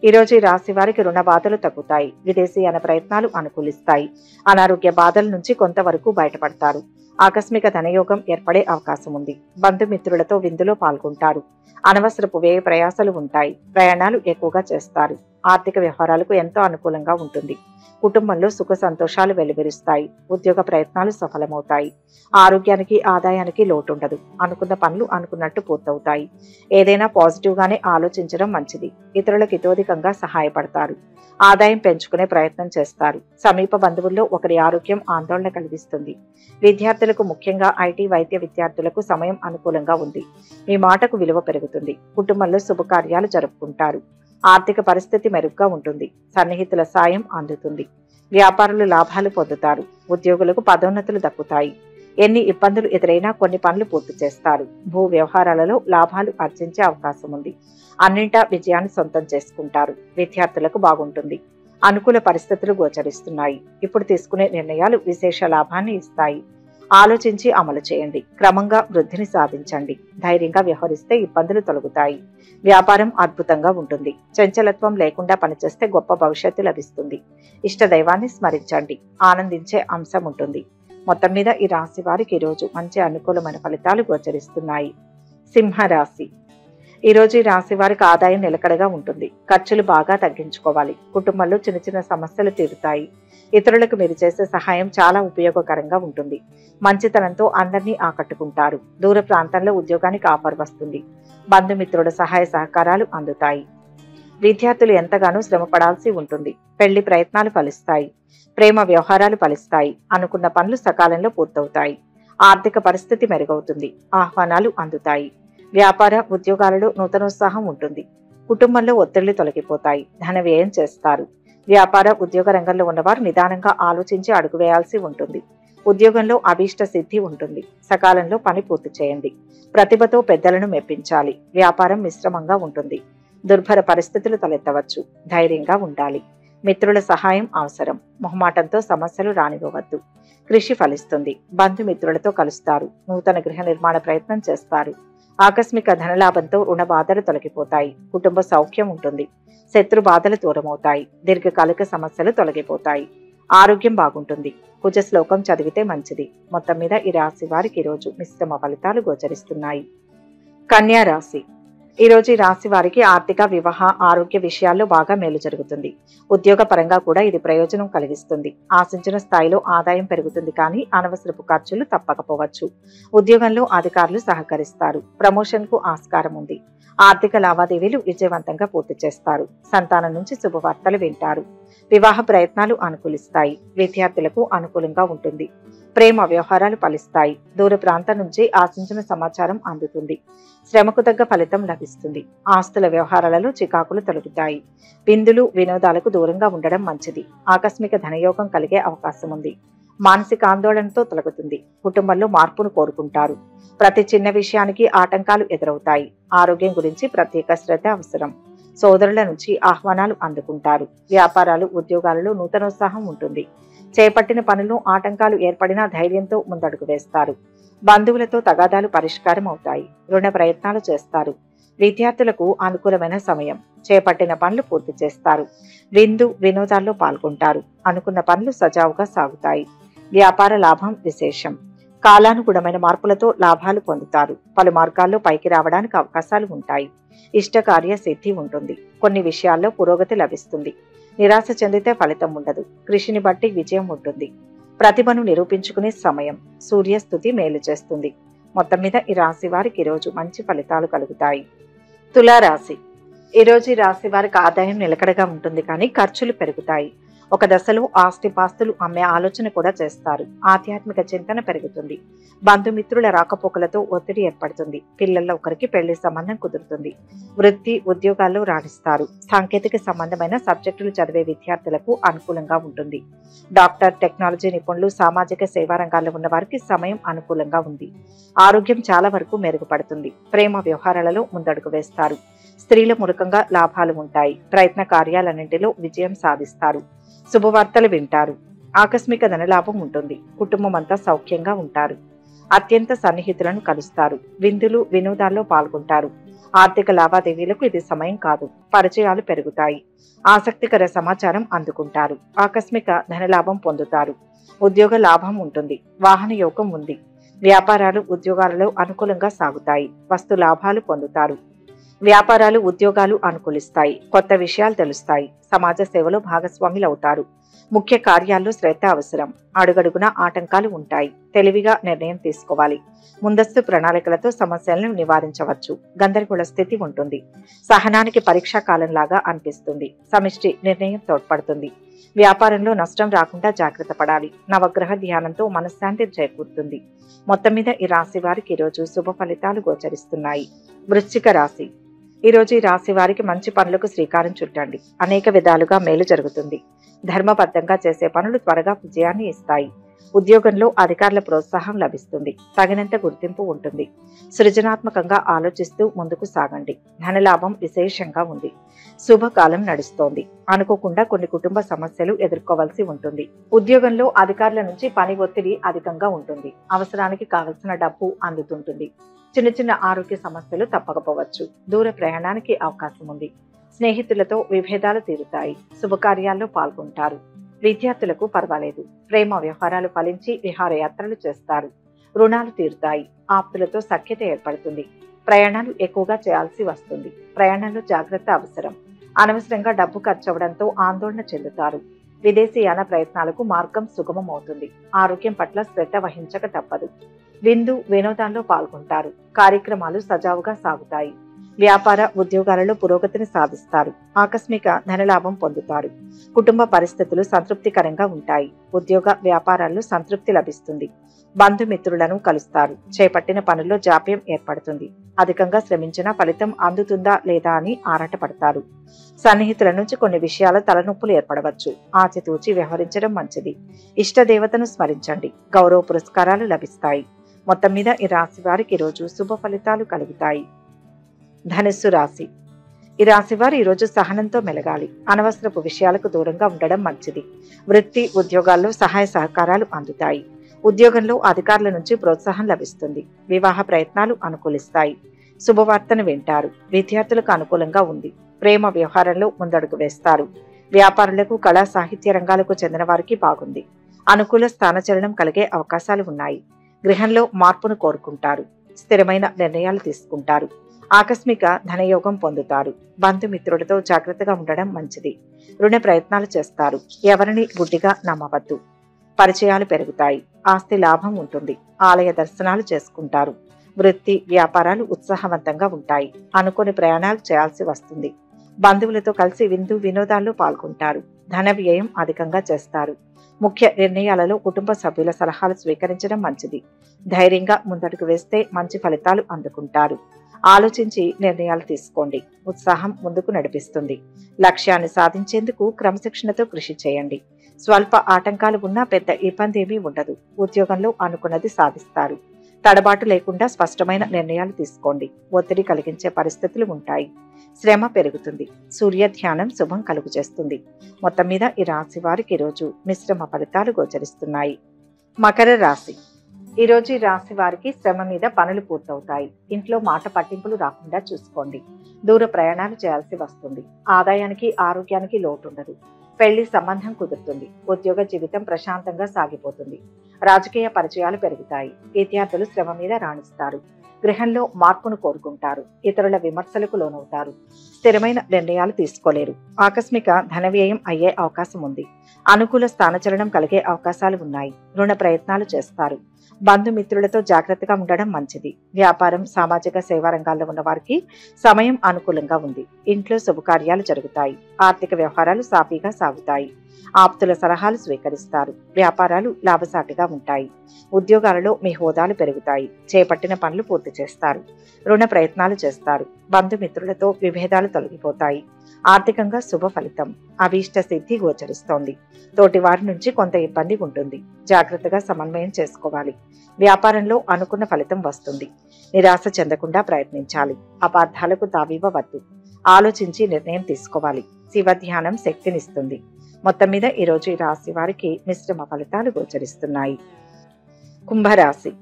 ఈరోజు ఈ రాశి వారికి రుణ బాధలు తగ్గుతాయి. విదేశీయాన ప్రయత్నాలు అనుకూలిస్తాయి. అనారోగ్య బాధల నుంచి కొంతవరకు బయటపడతారు. ఆకస్మిక ధనయోగం ఏర్పడే అవకాశం ఉంది. బంధుమిత్రులతో విందులో పాల్గొంటారు. అనవసరపు వ్యయ ప్రయాసాలు ఉంటాయి. ప్రయాణాలు ఎక్కువగా చేస్తారు. ఆర్థిక వ్యవహారాలకు ఎంతో అనుకూలంగా ఉంటుంది. కుటుంబంలో సుఖ సంతోషాలు వెలువరిస్తాయి. ఉద్యోగ ప్రయత్నాలు సఫలమవుతాయి. ఆరోగ్యానికి ఆదాయానికి లోటుండదు. అనుకున్న పనులు అనుకున్నట్టు పూర్తవుతాయి. ఏదైనా పాజిటివ్ గానే ఆలోచించడం మంచిది. ఇతరులకు ఇతోధికంగా సహాయపడతారు. ఆదాయం పెంచుకునే ప్రయత్నం చేస్తారు. సమీప బంధువుల్లో ఒకరి ఆరోగ్యం ఆందోళన కలిగిస్తుంది. విద్యార్థులకు ముఖ్యంగా ఐటీ వైద్య విద్యార్థులకు సమయం అనుకూలంగా ఉంది. మీ మాటకు విలువ పెరుగుతుంది. కుటుంబంలో శుభకార్యాలు జరుపుకుంటారు. ఆర్థిక పరిస్థితి మెరుగ్గా ఉంటుంది. సన్నిహితుల సాయం అందుతుంది. వ్యాపారులు లాభాలు పొందుతారు. ఉద్యోగులకు పదోన్నతులు దక్కుతాయి. ఎన్ని ఇబ్బందులు ఎదురైనా కొన్ని పనులు పూర్తి చేస్తారు. భూ వ్యవహారాలలో లాభాలు ఆర్జించే అవకాశం ఉంది. అన్నింటా విజయాన్ని సొంతం చేసుకుంటారు. విద్యార్థులకు బాగుంటుంది. అనుకూల పరిస్థితులు గోచరిస్తున్నాయి. ఇప్పుడు తీసుకునే నిర్ణయాలు విశేష లాభాన్ని ఇస్తాయి. ఆలోచించి అమలు చేయండి. క్రమంగా వృద్ధిని సాధించండి. ధైర్యంగా వ్యవహరిస్తే ఇబ్బందులు తొలగుతాయి. వ్యాపారం అద్భుతంగా ఉంటుంది. చంచలత్వం లేకుండా పనిచేస్తే గొప్ప భవిష్యత్తు లభిస్తుంది. ఇష్ట దైవాన్ని స్మరించండి. ఆనందించే అంశం ఉంటుంది. మొత్తం మీద ఈ రాశి వారికి ఈరోజు మంచి అనుకూలమైన ఫలితాలు గోచరిస్తున్నాయి. సింహరాశి. ఈరోజు ఈ రాశి వారికి ఆదాయం నిలకడగా ఉంటుంది. ఖర్చులు బాగా తగ్గించుకోవాలి. కుటుంబంలో చిన్న చిన్న సమస్యలు తీరుతాయి. ఇతరులకు మీరు చేసే సహాయం చాలా ఉపయోగకరంగా ఉంటుంది. మంచితనంతో అందరినీ ఆకట్టుకుంటారు. దూర ప్రాంతంలో ఉద్యోగానికి ఆఫర్ వస్తుంది. బంధుమిత్రుల సహాయ సహకారాలు అందుతాయి. విద్యార్థులు ఎంతగానో శ్రమ పడాల్సి ఉంటుంది. పెళ్లి ప్రయత్నాలు ఫలిస్తాయి. ప్రేమ వ్యవహారాలు ఫలిస్తాయి. అనుకున్న పనులు సకాలంలో పూర్తవుతాయి. ఆర్థిక పరిస్థితి మెరుగవుతుంది. ఆహ్వానాలు అందుతాయి. వ్యాపార ఉద్యోగాలలో నూతనోత్సాహం ఉంటుంది. కుటుంబంలో ఒత్తిళ్లు తొలగిపోతాయి. ధన వ్యయం చేస్తారు. వ్యాపార ఉద్యోగ రంగంలో ఉన్నవారు నిదానంగా ఆలోచించి అడుగు వేయాల్సి ఉంటుంది. ఉద్యోగంలో అభీష్ట సిద్ధి ఉంటుంది. సకాలంలో పని పూర్తి చేయండి. ప్రతిభతో పెద్దలను మెప్పించాలి. వ్యాపారం మిశ్రమంగా ఉంటుంది. దుర్భర పరిస్థితులు తలెత్తవచ్చు. ధైర్యంగా ఉండాలి. మిత్రుల సహాయం అవసరం. మొహమాటంతో సమస్యలు రానివ్వవద్దు. కృషి ఫలిస్తుంది. బంధుమిత్రులతో కలుస్తారు. నూతన గృహ నిర్మాణ ప్రయత్నం చేస్తారు. ఆకస్మిక ధనలాభంతో రుణ బాధలు తొలగిపోతాయి. కుటుంబ సౌఖ్యం ఉంటుంది. శత్రు బాధలు దూరమవుతాయి. దీర్ఘకాలిక సమస్యలు తొలగిపోతాయి. ఆరోగ్యం బాగుంటుంది. కుజ శ్లోకం చదివితే మంచిది. మొత్తం మీద ఈ రాశి వారికి ఈరోజు మిశ్రమ ఫలితాలు గోచరిస్తున్నాయి. కన్యా రాశి. ఈరోజు ఈ రాశి వారికి ఆర్థిక, వివాహ, ఆరోగ్య విషయాల్లో బాగా మేలు జరుగుతుంది. ఉద్యోగ పరంగా కూడా ఇది ప్రయోజనం కలిగిస్తుంది. ఆశించిన స్థాయిలో ఆదాయం పెరుగుతుంది, కానీ అనవసరపు ఖర్చులు తప్పకపోవచ్చు. ఉద్యోగంలో అధికారులు సహకరిస్తారు. ప్రమోషన్ కు ఆస్కారం ఉంది. ఆర్థిక లావాదేవీలు విజయవంతంగా పూర్తి చేస్తారు. సంతానం నుంచి శుభవార్తలు వింటారు. వివాహ ప్రయత్నాలు అనుకూలిస్తాయి. విద్యార్థులకు అనుకూలంగా ఉంటుంది. ప్రేమ వ్యవహారాలు ఫలిస్తాయి. దూర ప్రాంతం నుంచి ఆశించిన సమాచారం అందుతుంది. శ్రమకు తగ్గ ఫలితం లభిస్తుంది. ఆస్తుల వ్యవహారాలలో చికాకులు తొలగుతాయి. విందులు, వినోదాలకు దూరంగా ఉండడం మంచిది. ఆకస్మిక ధనయోగం కలిగే అవకాశం ఉంది. మానసిక ఆందోళనతో తొలగుతుంది. కుటుంబంలో మార్పును కోరుకుంటారు. ప్రతి చిన్న విషయానికి ఆటంకాలు ఎదురవుతాయి. ఆరోగ్యం గురించి ప్రత్యేక శ్రద్ధ అవసరం. సోదరుల నుంచి ఆహ్వానాలు అందుకుంటారు. వ్యాపారాలు, ఉద్యోగాలలో నూతనోత్సాహం ఉంటుంది. చేపట్టిన పనులు ఆటంకాలు ఏర్పడినా ధైర్యంతో ముందడుగు వేస్తారు. బంధువులతో తగాదాలు పరిష్కారం అవుతాయి. రుణ ప్రయత్నాలు చేస్తారు. విద్యార్థులకు అనుకూలమైన సమయం. చేపట్టిన పనులు పూర్తి చేస్తారు. విందు, వినోదాల్లో పాల్గొంటారు. అనుకున్న పనులు సజావుగా సాగుతాయి. వ్యాపార లాభం విశేషం. కాలానుగుణమైన మార్పులతో లాభాలు పొందుతారు. పలు మార్గాల్లో పైకి రావడానికి అవకాశాలు ఉంటాయి. ఇష్టకార్య సిద్ధి ఉంటుంది. కొన్ని విషయాల్లో పురోగతి లభిస్తుంది. నిరాశ చెందితే ఫలితం ఉండదు. కృషిని బట్టి విజయం ఉంటుంది. ప్రతిభను నిరూపించుకునే సమయం. సూర్యస్థుతి మేలు చేస్తుంది. మొత్తం మీద ఈ రాశి వారికి ఈరోజు మంచి ఫలితాలు కలుగుతాయి. తులారాశి. ఈరోజు ఈ రాశి వారికి ఆదాయం నిలకడగా ఉంటుంది, కానీ ఖర్చులు పెరుగుతాయి. ఒక దశలో ఆస్తిపాస్తులు అమ్మే ఆలోచన కూడా చేస్తారు. ఆధ్యాత్మిక చింతన పెరుగుతుంది. బంధుమిత్రుల రాకపోకలతో ఒత్తిడి ఏర్పడుతుంది. పిల్లల్లో ఒకరికి పెళ్లి సంబంధం కుదురుతుంది. వృత్తి, ఉద్యోగాల్లో రాణిస్తారు. సాంకేతిక సంబంధమైన సబ్జెక్టులు చదివే విద్యార్థులకు అనుకూలంగా ఉంటుంది. డాక్టర్, టెక్నాలజీ నిపుణులు, సామాజిక సేవా రంగాల్లో ఉన్న వారికి సమయం అనుకూలంగా ఉంది. ఆరోగ్యం చాలా వరకు మెరుగుపడుతుంది. ప్రేమ వ్యవహారాలలో ముందడుగు వేస్తారు. స్త్రీల మూలకంగా లాభాలు ఉంటాయి. ప్రయత్న కార్యాలన్నింటిలో విజయం సాధిస్తారు. శుభవార్తలు వింటారు. ఆకస్మిక ధనలాభం ఉంటుంది. కుటుంబం అంతా సౌఖ్యంగా ఉంటారు. అత్యంత సన్నిహితులను కలుస్తారు. విందులు, వినోదాల్లో పాల్గొంటారు. ఆర్థిక లావాదేవీలకు ఇది సమయం కాదు. పరిచయాలు పెరుగుతాయి. ఆసక్తికర సమాచారం అందుకుంటారు. ఆకస్మిక ధనలాభం పొందుతారు. ఉద్యోగ లాభం ఉంటుంది. వాహన యోగం ఉంది. వ్యాపారాలు, ఉద్యోగాలలో అనుకూలంగా సాగుతాయి. వస్తు లాభాలు పొందుతారు. వ్యాపారాలు, ఉద్యోగాలు అనుకూలిస్తాయి. కొత్త విషయాలు తెలుస్తాయి. సమాజ సేవలో భాగస్వాములు అవుతారు. ముఖ్య కార్యాల్లో శ్రద్ధ అవసరం. అడుగడుగునా ఆటంకాలు ఉంటాయి. తెలివిగా నిర్ణయం తీసుకోవాలి. ముందస్తు ప్రణాళికలతో సమస్యలను నివారించవచ్చు. గందరగోళ స్థితి ఉంటుంది. సహనానికి పరీక్షా కాలంలాగా అనిపిస్తుంది. సమిష్టి నిర్ణయం తోడ్పడుతుంది. వ్యాపారంలో నష్టం రాకుండా జాగ్రత్త పడాలి. నవగ్రహ ధ్యానంతో మనశ్శాంతి చేకూరుతుంది. మొత్తం మీద ఈ రాశి వారికి ఈరోజు శుభ ఫలితాలు గోచరిస్తున్నాయి. వృశ్చిక రాశి. ఈరోజు ఈ రాశి వారికి మంచి పనులకు శ్రీకారం చుట్టండి. అనేక విధాలుగా మేలు జరుగుతుంది. ధర్మబద్ధంగా చేసే పనులు త్వరగా విజయాన్ని ఇస్తాయి. ఉద్యోగంలో అధికారుల ప్రోత్సాహం లభిస్తుంది. తగినంత గుర్తింపు ఉంటుంది. సృజనాత్మకంగా ఆలోచిస్తూ ముందుకు సాగండి. ధనలాభం విశేషంగా ఉంది. శుభకాలం నడుస్తోంది. అనుకోకుండా కొన్ని కుటుంబ సమస్యలు ఎదుర్కోవాల్సి ఉంటుంది. ఉద్యోగంలో అధికారుల నుంచి పని ఒత్తిడి అధికంగా ఉంటుంది. అవసరానికి కావలసిన డబ్బు అందుతుంటుంది. చిన్న చిన్న ఆరోగ్య సమస్యలు తప్పకపోవచ్చు. దూర ప్రయాణానికి అవకాశం ఉంది. స్నేహితులతో విభేదాలు తీరుతాయి. శుభకార్యాల్లో పాల్గొంటారు. విద్యార్థులకు పర్వాలేదు. ప్రేమ వ్యవహారాలు ఫలించి విహారయాత్రలు చేస్తారు. రుణాలు తీరుతాయి. ఆప్తులతో సఖ్యత ఏర్పడుతుంది. ప్రయాణాలు ఎక్కువగా చేయాల్సి వస్తుంది. ప్రయాణంలో జాగ్రత్త అవసరం. అనవసరంగా డబ్బు ఖర్చవడంతో ఆందోళన చెందుతారు. విదేశీయాన ప్రయత్నాలకు మార్గం సుగమం అవుతుంది. ఆరోగ్యం పట్ల శ్రద్ధ వహించక తప్పదు. విందు వినోదాల్లో పాల్గొంటారు. కార్యక్రమాలు సజావుగా సాగుతాయి. వ్యాపార ఉద్యోగాలలో పురోగతిని సాధిస్తారు. ఆకస్మిక ధనలాభం పొందుతారు. కుటుంబ పరిస్థితులు సంతృప్తికరంగా ఉంటాయి. ఉద్యోగ వ్యాపారాల్లో సంతృప్తి లభిస్తుంది. బంధుమిత్రులను కలుస్తారు. చేపట్టిన పనుల్లో జాప్యం ఏర్పడుతుంది. అధికంగా శ్రమించినా ఫలితం అందుతుందా లేదా అని ఆరాటపడతారు. సన్నిహితుల నుంచి కొన్ని విషయాల తలనొప్పులు ఏర్పడవచ్చు. ఆచితూచి వ్యవహరించడం మంచిది. ఇష్టదేవతను స్మరించండి. గౌరవ పురస్కారాలు లభిస్తాయి. మొత్తం మీద ఈ రాశి వారికి ఈరోజు శుభ ఫలితాలు కలుగుతాయి. ధనుస్సు రాశి. ఈ రాశి వారు ఈరోజు సహనంతో మెలగాలి. అనవసరపు విషయాలకు దూరంగా ఉండడం మంచిది. వృత్తి ఉద్యోగాల్లో సహాయ సహకారాలు అందుతాయి. ఉద్యోగంలో అధికారుల నుంచి ప్రోత్సాహం లభిస్తుంది. వివాహ ప్రయత్నాలు అనుకూలిస్తాయి. శుభవార్తను వింటారు. విద్యార్థులకు అనుకూలంగా ఉంది. ప్రేమ వ్యవహారంలో ముందడుగు వేస్తారు. వ్యాపారులకు కళా సాహిత్య రంగాలకు చెందిన వారికి బాగుంది. అనుకూల స్థానచలనం కలిగే అవకాశాలు ఉన్నాయి. గృహంలో మార్పును కోరుకుంటారు. స్థిరమైన నిర్ణయాలు తీసుకుంటారు. ఆకస్మిక ధనయోగం పొందుతారు. బంధుమిత్రులతో జాగ్రత్తగా ఉండడం మంచిది. రుణ ప్రయత్నాలు చేస్తారు. ఎవరిని గుడ్డిగా నమ్మవద్దు. పరిచయాలు పెరుగుతాయి. ఆస్తి లాభం ఉంటుంది. ఆలయ దర్శనాలు చేసుకుంటారు. వృత్తి వ్యాపారాలు ఉత్సాహవంతంగా ఉంటాయి. అనుకోని ప్రయాణాలు చేయాల్సి వస్తుంది. బంధువులతో కలిసి విందు వినోదాల్లో పాల్గొంటారు. ధన వ్యయం అధికంగా చేస్తారు. ముఖ్య నిర్ణయాలలో కుటుంబ సభ్యుల సలహాలు స్వీకరించడం మంచిది. ధైర్యంగా ముందడుగు వేస్తే మంచి ఫలితాలు అందుకుంటారు. ఆలోచించి నిర్ణయాలు తీసుకోండి. ఉత్సాహం ముందుకు నడిపిస్తుంది. లక్ష్యాన్ని సాధించేందుకు క్రమశిక్షణతో కృషి చేయండి. స్వల్ప ఆటంకాలు ఉన్నా పెద్ద ఇబ్బంది ఏమీ ఉండదు. ఉద్యోగంలో అనుకున్నది సాధిస్తారు. తడబాటు లేకుండా స్పష్టమైన నిర్ణయాలు తీసుకోండి. ఒత్తిడి కలిగించే పరిస్థితులు ఉంటాయి. శ్రమ పెరుగుతుంది. సూర్య ధ్యానం శుభం కలుగు చేస్తుంది. మొత్తం మీద ఈ రాశి వారికి ఈరోజు మిశ్రమ ఫలితాలు గోచరిస్తున్నాయి. మకర రాశి. ఈరోజు ఈ రాశి వారికి శ్రమ మీద పనులు పూర్తవుతాయి. ఇంట్లో మాట పట్టింపులు రాకుండా చూసుకోండి. దూర ప్రయాణాలు చేయాల్సి వస్తుంది. ఆదాయానికి ఆరోగ్యానికి లోటుండదు. పెళ్లి సంబంధం కుదురుతుంది. ఉద్యోగ జీవితం ప్రశాంతంగా సాగిపోతుంది. రాజకీయ పరిచయాలు పెరుగుతాయి. విద్యార్థులు శ్రమ మీద రాణిస్తారు. గృహంలో మార్పును కోరుకుంటారు. ఇతరుల విమర్శలకు లోనవుతారు. స్థిరమైన నిర్ణయాలు తీసుకోలేరు. ఆకస్మిక ధన వ్యయం అయ్యే అవకాశం ఉంది. అనుకూల స్థానచలనం కలిగే అవకాశాలు ఉన్నాయి. రుణ ప్రయత్నాలు చేస్తారు. బంధుమిత్రులతో జాగ్రత్తగా ఉండడం మంచిది. వ్యాపారం సామాజిక సేవా రంగాల్లో ఉన్న వారికి సమయం అనుకూలంగా ఉంది. ఇంట్లో శుభకార్యాలు జరుగుతాయి. ఆర్థిక వ్యవహారాలు సాఫీగా సాగుతాయి. ఆప్తుల సలహాలు స్వీకరిస్తారు. వ్యాపారాలు లాభసాటిగా ఉంటాయి. ఉద్యోగాలలో మీ హోదాలు పెరుగుతాయి. చేపట్టిన పనులు పూర్తి చేస్తారు. రుణ ప్రయత్నాలు చేస్తారు. బంధుమిత్రులతో విభేదాలు తొలగిపోతాయి. ఆర్థికంగా శుభ ఫలితం. అభీష్ట సిద్ధి గోచరిస్తోంది. తోటి వారి నుంచి కొంత ఇబ్బంది ఉంటుంది. జాగ్రత్తగా సమన్వయం చేసుకోవాలి. వ్యాపారంలో అనుకున్న ఫలితం వస్తుంది. నిరాశ చెందకుండా ప్రయత్నించాలి. అపార్థాలకు తావివ్వవద్దు. ఆలోచించి నిర్ణయం తీసుకోవాలి. శివ ధ్యానం శక్తినిస్తుంది. మొత్తం మీద ఈరోజు ఈ రాశి వారికి మిశ్రమ ఫలితాలు గోచరిస్తున్నాయి. కుంభరాశి.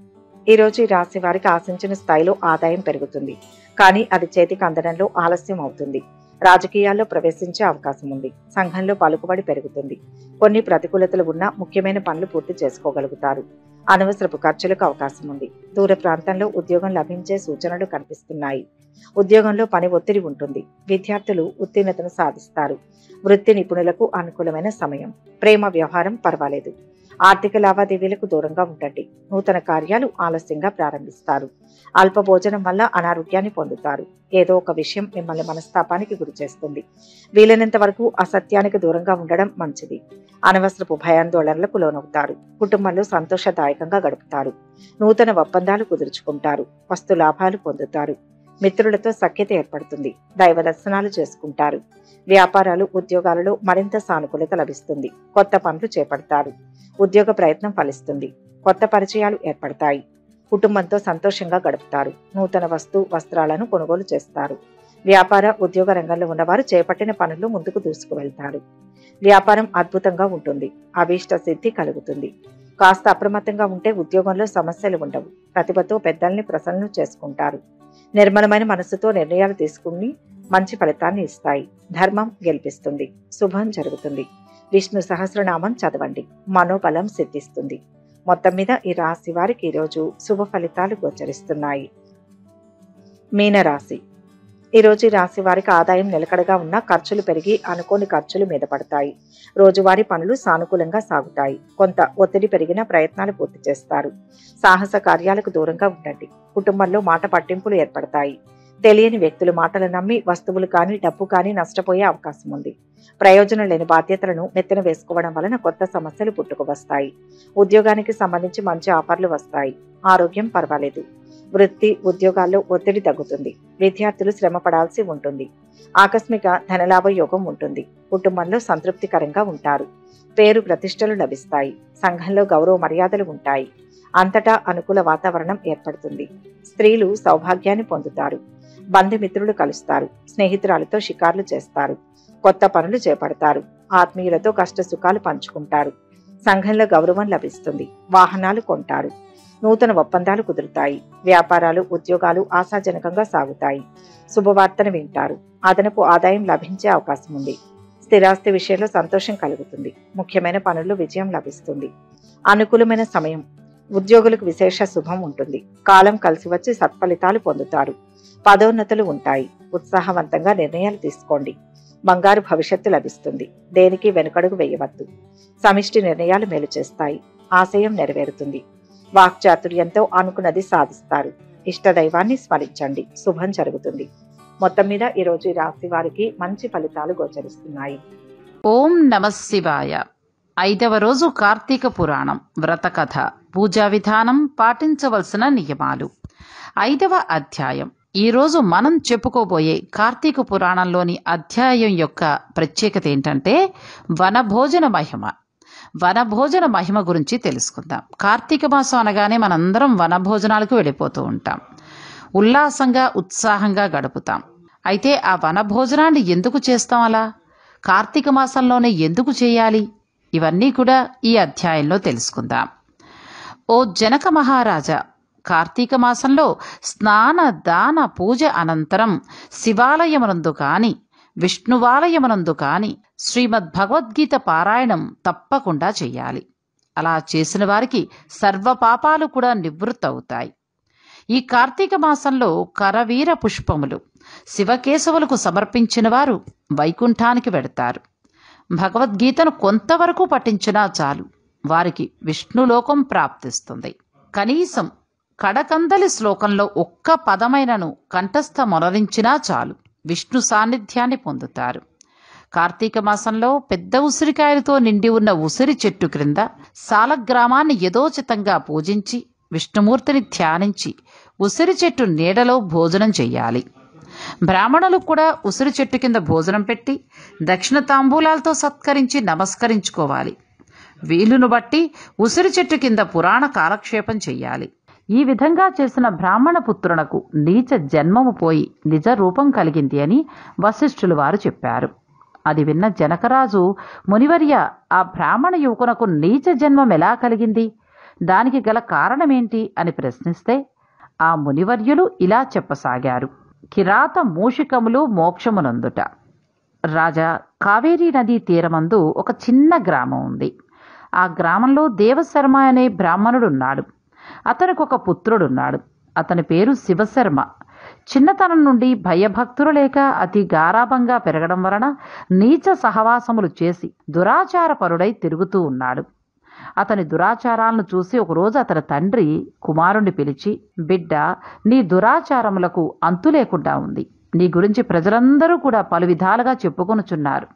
ఈరోజు ఈ రాశి వారికి ఆశించిన స్థాయిలో ఆదాయం పెరుగుతుంది. కానీ అది చేతికి అందడంలో ఆలస్యం అవుతుంది. రాజకీయాల్లో ప్రవేశించే అవకాశం ఉంది. సంఘంలో పలుకుబడి పెరుగుతుంది. కొన్ని ప్రతికూలతలు ఉన్నా ముఖ్యమైన పనులు పూర్తి చేసుకోగలుగుతారు. అనవసరపు ఖర్చులకు అవకాశం ఉంది. దూర ప్రాంతంలో ఉద్యోగం లభించే సూచనలు కనిపిస్తున్నాయి. ఉద్యోగంలో పని ఒత్తిడి ఉంటుంది. విద్యార్థులు ఉత్తీర్ణతను సాధిస్తారు. వృత్తి నిపుణులకు అనుకూలమైన సమయం. ప్రేమ వ్యవహారం పర్వాలేదు. ఆర్థిక లావాదేవీలకు దూరంగా ఉండండి. నూతన కార్యాలు ఆలస్యంగా ప్రారంభిస్తారు. అల్ప భోజనం వల్ల అనారోగ్యాన్ని పొందుతారు. ఏదో ఒక విషయం మిమ్మల్ని మనస్తాపానికి గురి చేస్తుంది. వీలైనంత వరకు అసత్యానికి దూరంగా ఉండడం మంచిది. అనవసరపు భయాందోళనలకు లోనవుతారు. కుటుంబంలో సంతోషదాయకంగా గడుపుతారు. నూతన ఒప్పందాలు కుదుర్చుకుంటారు. వస్తు లాభాలు పొందుతారు. మిత్రులతో సఖ్యత ఏర్పడుతుంది. దైవ దర్శనాలు చేసుకుంటారు. వ్యాపారాలు, ఉద్యోగాలలో మరింత సానుకూలత లభిస్తుంది. కొత్త పనులు చేపడతారు. ఉద్యోగ ప్రయత్నం ఫలిస్తుంది. కొత్త పరిచయాలు ఏర్పడతాయి. కుటుంబంతో సంతోషంగా గడుపుతారు. నూతన వస్త్రాలను కొనుగోలు చేస్తారు. వ్యాపార, ఉద్యోగ రంగంలో ఉన్నవారు చేపట్టిన పనులు ముందుకు దూసుకువెళ్తారు. వ్యాపారం అద్భుతంగా ఉంటుంది. అభీష్ట సిద్ధి కలుగుతుంది. కాస్త అప్రమత్తంగా ఉంటే ఉద్యోగంలో సమస్యలు ఉండవు. ప్రతిభతో పెద్దల్ని ప్రసన్నం చేసుకుంటారు. నిర్మలమైన మనస్సుతో నిర్ణయాలు తీసుకుని మంచి ఫలితాన్ని ఇస్తాయి. ధర్మం గెలిపిస్తుంది. శుభం జరుగుతుంది. విష్ణు సహస్రనామం చదవండి. మనోబలం సిద్ధిస్తుంది. మొత్తం మీద ఈ రాశి వారికి ఈరోజు శుభ ఫలితాలు గోచరిస్తున్నాయి. మీనరాశి. ఈరోజు ఈ రాశి వారికి ఆదాయం నిలకడగా ఉన్న ఖర్చులు పెరిగి అనుకోని ఖర్చులు మీద పడతాయి. రోజువారీ పనులు సానుకూలంగా సాగుతాయి. కొంత ఒత్తిడి పెరిగిన ప్రయత్నాలు పూర్తి చేస్తారు. సాహస కార్యాలకు దూరంగా ఉండండి. కుటుంబంలో మాట పట్టింపులు ఏర్పడతాయి. తెలియని వ్యక్తుల మాటలు నమ్మి వస్తువులు కానీ డబ్బు కానీ నష్టపోయే అవకాశం ఉంది. ప్రయోజనం లేని బాధ్యతలను నెత్తిన వేసుకోవడం వలన కొత్త సమస్యలు పుట్టుకు వస్తాయి. ఉద్యోగానికి సంబంధించి మంచి ఆఫర్లు వస్తాయి. ఆరోగ్యం పర్వాలేదు. వృత్తి, ఉద్యోగాల్లో ఒత్తిడి తగ్గుతుంది. విద్యార్థులు శ్రమ పడాల్సి ఉంటుంది. ఆకస్మిక ధనలాభ యోగం ఉంటుంది. కుటుంబంలో సంతృప్తికరంగా ఉంటారు. పేరు ప్రతిష్టలు లభిస్తాయి. సంఘంలో గౌరవ మర్యాదలు ఉంటాయి. అంతటా అనుకూల వాతావరణం ఏర్పడుతుంది. స్త్రీలు సౌభాగ్యాన్ని పొందుతారు. బంధుమిత్రులు కలుస్తారు. స్నేహితురాలతో షికార్లు చేస్తారు. కొత్త పనులు చేపడతారు. ఆత్మీయులతో కష్ట సుఖాలు పంచుకుంటారు. సంఘంలో గౌరవం లభిస్తుంది. వాహనాలు కొంటారు. నూతన ఒప్పందాలు కుదురుతాయి. వ్యాపారాలు, ఉద్యోగాలు ఆశాజనకంగా సాగుతాయి. శుభవార్తను వింటారు. అదనపు ఆదాయం లభించే అవకాశం ఉంది. స్థిరాస్తి విషయంలో సంతోషం కలుగుతుంది. ముఖ్యమైన పనుల్లో విజయం లభిస్తుంది. అనుకూలమైన సమయం. ఉద్యోగులకు విశేష శుభం ఉంటుంది. కాలం కలిసి వచ్చి సత్ఫలితాలు పొందుతారు. పదోన్నతులు ఉంటాయి. ఉత్సాహవంతంగా నిర్ణయాలు తీసుకోండి. బంగారు భవిష్యత్తు లభిస్తుంది. దేనికి వెనుకడుగు వేయవద్దు. సమిష్టి నిర్ణయాలు మేలు చేస్తాయి. ఆశయం నెరవేరుతుంది. వాక్చాతుర్యంతో అనుకున్నది సాధిస్తారు. ఇష్టదైవాన్ని స్మరించండి. శుభం జరుగుతుంది. మొత్తం మీద ఈరోజు ఈ రాశి వారికి మంచి ఫలితాలు గోచరిస్తున్నాయి. ఓం నమః శివాయ. 5వ రోజు కార్తీక పురాణం వ్రత కథ, పూజా విధానం, పాటించవలసిన నియమాలు. 5వ అధ్యాయం. ఈరోజు మనం చెప్పుకోబోయే కార్తీక పురాణంలోని అధ్యాయం యొక్క ప్రత్యేకత ఏంటంటే వనభోజన మహిమ. వనభోజన మహిమ గురించి తెలుసుకుందాం. కార్తీక మాసం అనగానే మనందరం వనభోజనాలకు వెళ్ళిపోతూ ఉంటాం. ఉల్లాసంగా, ఉత్సాహంగా గడుపుతాం. అయితే ఆ వనభోజనాన్ని ఎందుకు చేస్తాం? అలా కార్తీక మాసంలోనే ఎందుకు చేయాలి? ఇవన్నీ కూడా ఈ అధ్యాయంలో తెలుసుకుందాం. ఓ జనక మహారాజా, కార్తీక మాసంలో స్నాన దాన పూజ అనంతరం శివాలయమునందు కాని, విష్ణువాలయమునందు కాని శ్రీమద్ భగవద్గీత పారాయణం తప్పకుండా చెయ్యాలి. అలా చేసిన వారికి సర్వ పాపాలు కూడా నివృత్తవుతాయి. ఈ కార్తీక మాసంలో కరవీర పుష్పములు శివకేశవులకు సమర్పించిన వారు వైకుంఠానికి వెడతారు. భగవద్గీతను కొంతవరకు పఠించినా చాలు, వారికి విష్ణులోకం ప్రాప్తిస్తుంది. కనీసం కడకందలి శ్లోకంలో ఒక్క పదమైనను కంఠస్థమొనరించినా చాలు, విష్ణు సాన్నిధ్యాన్ని పొందుతారు. కార్తీక మాసంలో పెద్ద ఉసిరికాయలతో నిండి ఉన్న ఉసిరి చెట్టు క్రింద సాలగ్రామాన్ని యథోచితంగా పూజించి విష్ణుమూర్తిని ధ్యానించి ఉసిరి చెట్టు నీడలో భోజనం చెయ్యాలి. బ్రాహ్మణులకు కూడా ఉసిరి చెట్టు కింద భోజనం పెట్టి దక్షిణ తాంబూలాలతో సత్కరించి నమస్కరించుకోవాలి. వీలును బట్టి ఉసిరి చెట్టు కింద పురాణ కాలక్షేపం చెయ్యాలి. ఈ విధంగా చేసిన బ్రాహ్మణ పుత్రునకు నీచ జన్మము పోయి నిజ రూపం కలిగింది అని వశిష్ఠులు వారు చెప్పారు. అది విన్న జనకరాజు, మునివర్య, ఆ బ్రాహ్మణ యువకునకు నీచ జన్మం ఎలా కలిగింది? దానికి గల కారణమేంటి అని ప్రశ్నిస్తే ఆ మునివర్యులు ఇలా చెప్పసాగారు. కిరాత మూషికములు మోక్షమునందుట. రాజా, కావేరీ నదీ తీరమందు ఒక చిన్న గ్రామం ఉంది. ఆ గ్రామంలో దేవశర్మ అనే బ్రాహ్మణుడున్నాడు. అతనికి ఒక పుత్రుడున్నాడు. అతని పేరు శివశర్మ. చిన్నతనం నుండి భయభక్తులు లేక అతి గారాభంగా పెరగడం వలన నీచ సహవాసములు చేసి దురాచారపరుడై తిరుగుతూ ఉన్నాడు. అతని దురాచారాలను చూసి ఒకరోజు అతని తండ్రి కుమారుణ్ణి పిలిచి, బిడ్డ, నీ దురాచారములకు అంతు లేకుండా ఉంది. నీ గురించి ప్రజలందరూ కూడా పలు విధాలుగా చెప్పుకొనుచున్నారు.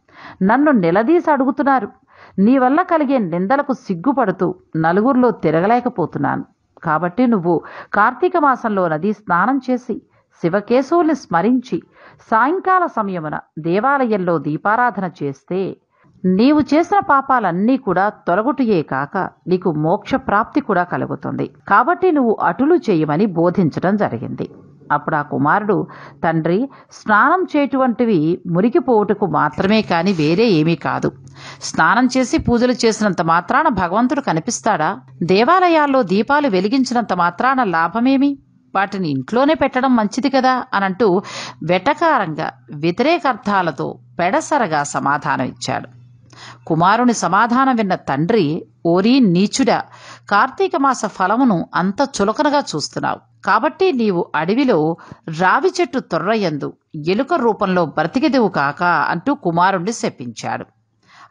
నన్ను నిలదీసి అడుగుతున్నారు. నీ వల్ల కలిగే నిందలకు సిగ్గుపడుతూ నలుగురిలో తిరగలేకపోతున్నాను. కాబట్టి నువ్వు కార్తీక మాసంలో నదీ స్నానం చేసి శివకేశవుల్ని స్మరించి సాయంకాల సమయమున దేవాలయంలో దీపారాధన చేస్తే నీవు చేసిన పాపాలన్నీ కూడా తొలగుటయే కాక నీకు మోక్ష ప్రాప్తి కూడా కలుగుతుంది. కాబట్టి నువ్వు అటులు చేయమని బోధించడం జరిగింది. అప్పుడు ఆ కుమారుడు, తండ్రి, స్నానం చేయటువంటివి మురికిపోవుటకు మాత్రమే కాని వేరే ఏమీ కాదు. స్నానం చేసి పూజలు చేసినంత మాత్రాన భగవంతుడు కనిపిస్తాడా? దేవాలయాల్లో దీపాలు వెలిగించినంత మాత్రాన లాభమేమి? వాటిని ఇంట్లోనే పెట్టడం మంచిది కదా అనంటూ వెటకారంగా వ్యతిరేకార్థాలతో పెడసరగా సమాధానం ఇచ్చాడు. కుమారుని సమాధానం విన్న తండ్రి, ఓరి నీచుడా, కార్తీక మాస ఫలమును అంత చులకనగా చూస్తున్నావు. కాబట్టి నీవు అడవిలో రావి చెట్టు తొర్రయందు ఎలుక రూపంలో బ్రతికిదివు కాక అంటూ కుమారుణ్ణి శపించాడు.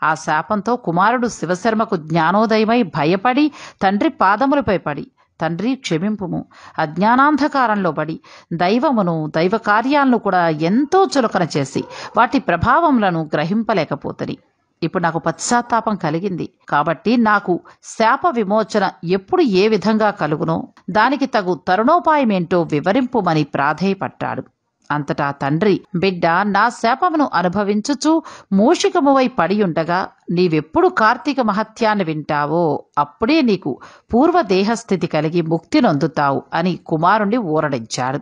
ఆ శాపంతో కుమారుడు శివశర్మకు జ్ఞానోదయమై భయపడి తండ్రి పాదములపై పడి, తండ్రి క్షమింపుము, అజ్ఞానాంధకారంలో పడి దైవమును దైవ కార్యాలను కూడా ఎంతో చులకన చేసి వాటి ప్రభావములను గ్రహింపలేకపోతుంది. ఇప్పుడు నాకు పశ్చాత్తాపం కలిగింది. కాబట్టి నాకు శాప విమోచన ఎప్పుడు ఏ విధంగా కలుగునో దానికి తగు తరుణోపాయమేంటో వివరింపుమని ప్రాధేయపట్టాడు. అంతటా తండ్రి, బిడ్డ, నా శాపమును అనుభవించుచు మూషికమువై పడియుండగా నీవెప్పుడు కార్తీక మహత్యాన్ని వింటావో అప్పుడే నీకు పూర్వ దేహస్థితి కలిగి ముక్తి నొందుతావు అని కుమారుణ్ణి ఊరడించాడు.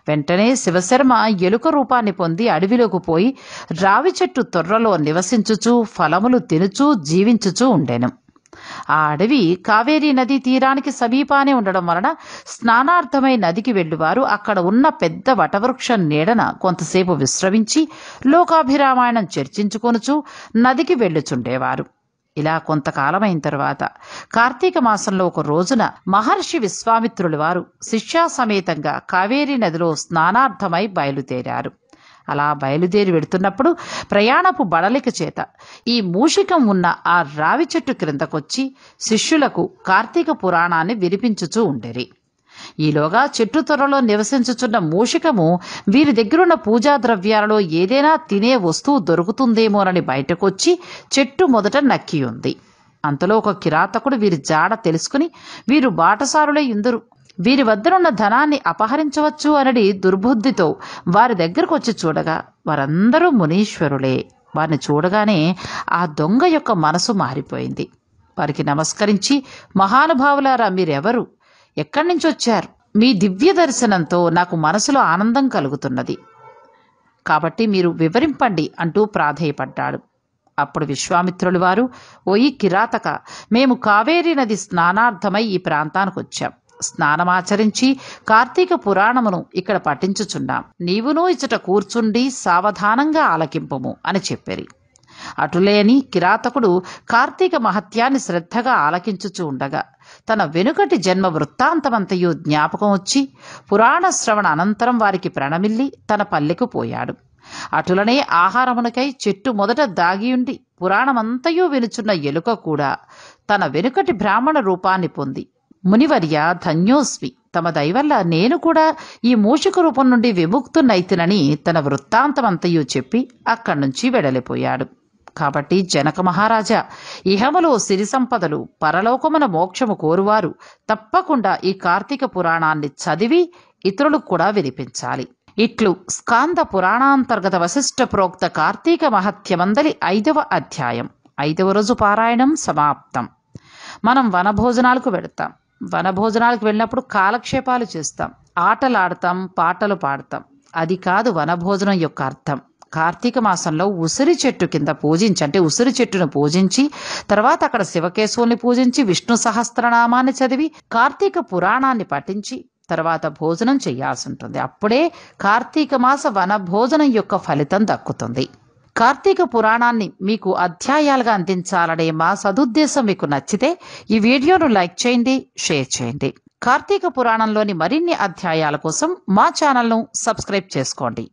వెంటనే శివశర్మ ఎలుక రూపాన్ని పొంది అడవిలోకి పోయి రావి చెట్టు తొర్రలో నివసించుచూ ఫలములు తినుచూ జీవించుచూ ఉండెను. ఆ అడవి కావేరీ నదీ తీరానికి సమీపానే ఉండడం వలన స్నానార్థమై నదికి వెళ్ళువారు అక్కడ ఉన్న పెద్ద వటవృక్షం నీడన కొంతసేపు విశ్రమించి లోకాభిరామాయణం చర్చించుకొనుచూ నదికి వెళ్ళుచుండేవారు. ఇలా కొంతకాలమైన తరువాత కార్తీక మాసంలో ఒక రోజున మహర్షి విశ్వామిత్రుల వారు శిష్యాసమేతంగా కావేరీ నదిలో స్నానార్థమై బయలుదేరారు. అలా బయలుదేరి వెడుతున్నప్పుడు ప్రయాణపు బడలిక చేత ఈ మూషికం ఉన్న ఆ రావి చెట్టు క్రిందకొచ్చి శిష్యులకు కార్తీక పురాణాన్ని వినిపించుచూ ఉండేరి. ఈలోగా చెట్టు త్వరలో నివసించుచున్న మూషికము వీరి దగ్గరున్న పూజా ద్రవ్యాలలో ఏదైనా తినే వస్తువు దొరుకుతుందేమోనని బయటకొచ్చి చెట్టు మొదట నక్కి ఉంది. అంతలో ఒక కిరాతకుడు వీరి జాడ తెలుసుకుని వీరు బాటసారులై ఇందరు, వీరి వద్దనున్న ధనాన్ని అపహరించవచ్చు అనడి దుర్బుద్ధితో వారి దగ్గరకు వచ్చి చూడగా వారందరూ మునీశ్వరులే. వారిని చూడగానే ఆ దొంగ యొక్క మనసు మారిపోయింది. వారికి నమస్కరించి, మహానుభావులారా, మీరెవరు? ఎక్కడి నుంచి వచ్చారు? మీ దివ్య దర్శనంతో నాకు మనసులో ఆనందం కలుగుతున్నది, కాబట్టి మీరు వివరింపండి అంటూ ప్రాధేయపడ్డాడు. అప్పుడు విశ్వామిత్రుల వారు, ఓయి కిరాతక, మేము కావేరీ నది స్నానార్థమై ఈ ప్రాంతానికి వచ్చాం. స్నానమాచరించి కార్తీక పురాణమును ఇక్కడ పఠించుచున్నాం. నీవునూ ఇచ్చట కూర్చుండి సావధానంగా ఆలకింపుము అని చెప్పారు. అటులేని కిరాతకుడు కార్తీక మహత్యాన్ని శ్రద్ధగా ఆలకించుచూ ఉండగా తన వెనుకటి జన్మ వృత్తాంతమంతయు జ్ఞాపకం వచ్చి పురాణ శ్రవణ అనంతరం వారికి ప్రణమిల్లి తన పల్లెకు పోయాడు. అటులనే ఆహారమునకై చెట్టు మొదట దాగియుండి పురాణమంతయు వినుచున్న ఎలుక కూడా తన వెనుకటి బ్రాహ్మణ రూపాన్ని పొంది, మునివర్య, ధన్యోస్మి, తమ దయవల్ల నేను కూడా ఈ మూషిక రూపం నుండి విముక్తునైతినని తన వృత్తాంతమంతయు చెప్పి అక్కడి నుంచి వెడలిపోయాడు. కాబట్టి జనక మహారాజా, ఇహములో సిరి సంపదలు, పరలోకమున మోక్షము కోరువారు తప్పకుండా ఈ కార్తీక పురాణాన్ని చదివి ఇతరులకు కూడా వినిపించాలి. ఇట్లు స్కాంద పురాణాంతర్గత వశిష్ఠ ప్రోక్త కార్తీక మహత్యమందలి 5వ అధ్యాయం 5వ రోజు పారాయణం సమాప్తం. మనం వనభోజనాలకు వెళతాం. వనభోజనాలకు వెళ్ళినప్పుడు కాలక్షేపాలు చేస్తాం, ఆటలాడతాం, పాటలు పాడతాం. అది కాదు వనభోజనం యొక్క అర్థం. కార్తీక మాసంలో ఉసిరి చెట్టు కింద పూజించి, అంటే ఉసిరి చెట్టును పూజించి తర్వాత అక్కడ శివకేశవుల్ని పూజించి విష్ణు సహస్రనామాన్ని చదివి కార్తీక పురాణాన్ని పఠించి తర్వాత భోజనం చేయాల్సి ఉంటుంది. అప్పుడే కార్తీక మాస వన భోజనం యొక్క ఫలితం దక్కుతుంది. కార్తీక పురాణాన్ని మీకు అధ్యాయాలుగా అందించాలనే మా సదుద్దేశం మీకు నచ్చితే ఈ వీడియోను లైక్ చేయండి, షేర్ చేయండి. కార్తీక పురాణంలోని మరిన్ని అధ్యాయాల కోసం మా ఛానల్ను సబ్స్క్రైబ్ చేసుకోండి.